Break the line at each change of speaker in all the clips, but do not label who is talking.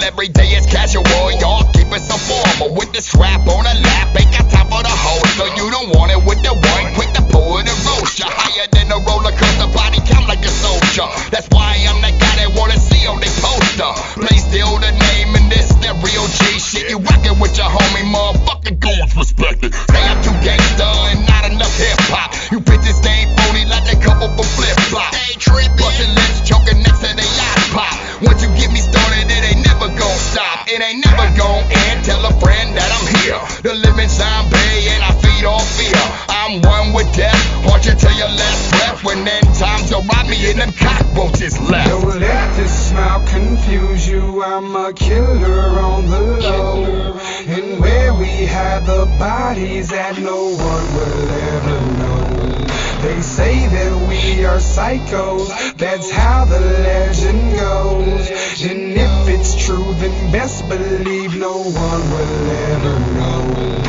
every day is casual. Y'all keep it so formal with the strap on the lap. Ain't got time for the hoe, so you don't want it with the one. Quick to pull it and roast ya. Higher than a roller coaster, body count like a soldier. That's why I'm the guy they wanna see on their poster. Play still the name in this stereo G shit. You rockin' with your homie, motherfucking goons respect it. Say I'm too gangsta and not enough hip hop. You bitches stay phony like a couple for flip flop. Ain't trippin', bustin' lips, choking next to the eyes pop. Once you get me started, it ain't never gon' stop. It ain't never gon' end. Tell a friend that I'm here. The living zombie and I feed off fear. I'm one with death, haunt you till your last breath. When then time to rob me and them cockroaches left.
Don't let this smile confuse you. I'm a killer on the low. And where we hide the bodies that no one will ever know. They say that we are psychos, that's how the legend goes. And if it's true, then best believe no one will ever know.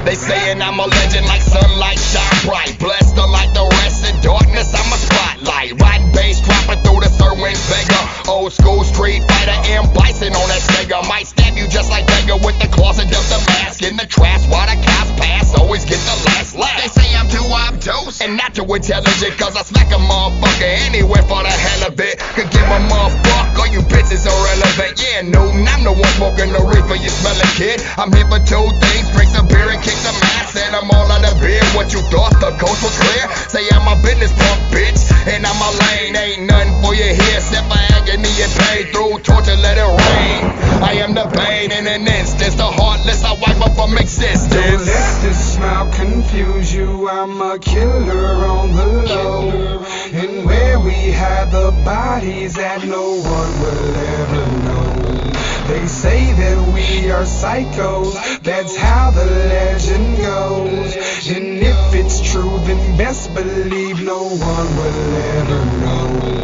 They sayin' I'm a legend like sunlight shine bright. Blessed unlike the rest in darkness, I'm a spotlight. Riding bass, dropping through the third wing beggar. Old school street fighter, M. Bison on that Sega. Might stab you just like Vega with the claws and just the mask in the trash while the cops pass. Always get the last laugh. They say I'm too obtuse and not too intelligent, cause I smack a motherfucker anywhere for the hell of it. Could give a motherfucker, you bitches irrelevant. Yeah, Newton, I'm the one smoking the reefer, you smell it, kid. I'm here for two things, drink some beer and kick some ass, and I'm all out of beer. What you thought the coast was clear? Say I'm a business punk, bitch, and I'm a lane. Ain't nothing for you here except for agony and pain. Through torture, let it rain. I am the pain in an instance, the heartless I wipe up from existence.
Don't let this smile confuse you. I'm a killer on the low. And where we hide the bodies that no one will ever know. They say that we are psychos, that's how the legend goes. And if it's true, then best believe no one will ever know.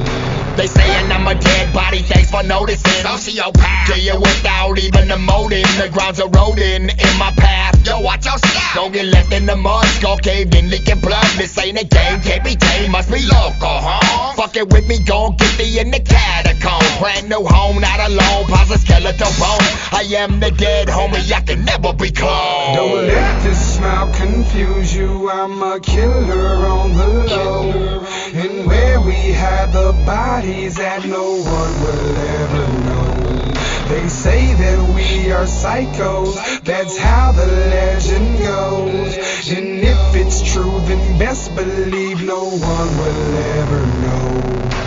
They sayin' I'm a dead body, thanks for noticing. Sociopath, kill you without even a motive. The ground's eroding in my path. Yo, watch your step. Don't get left in the mud, skull caved in, leaking blood. This ain't a game, can't be tamed, must be local, huh? Fuck it with me, gon' get me in the catacomb. Brand new home, not alone, pause a skeleton bone. I am the dead homie, I can never be cloned.
Don't let this smile confuse you. I'm a killer on the low. And where we hide the bodies that no one will ever know. They say that we are psychos, that's how the legend goes. And if it's true, then best believe no one will ever know.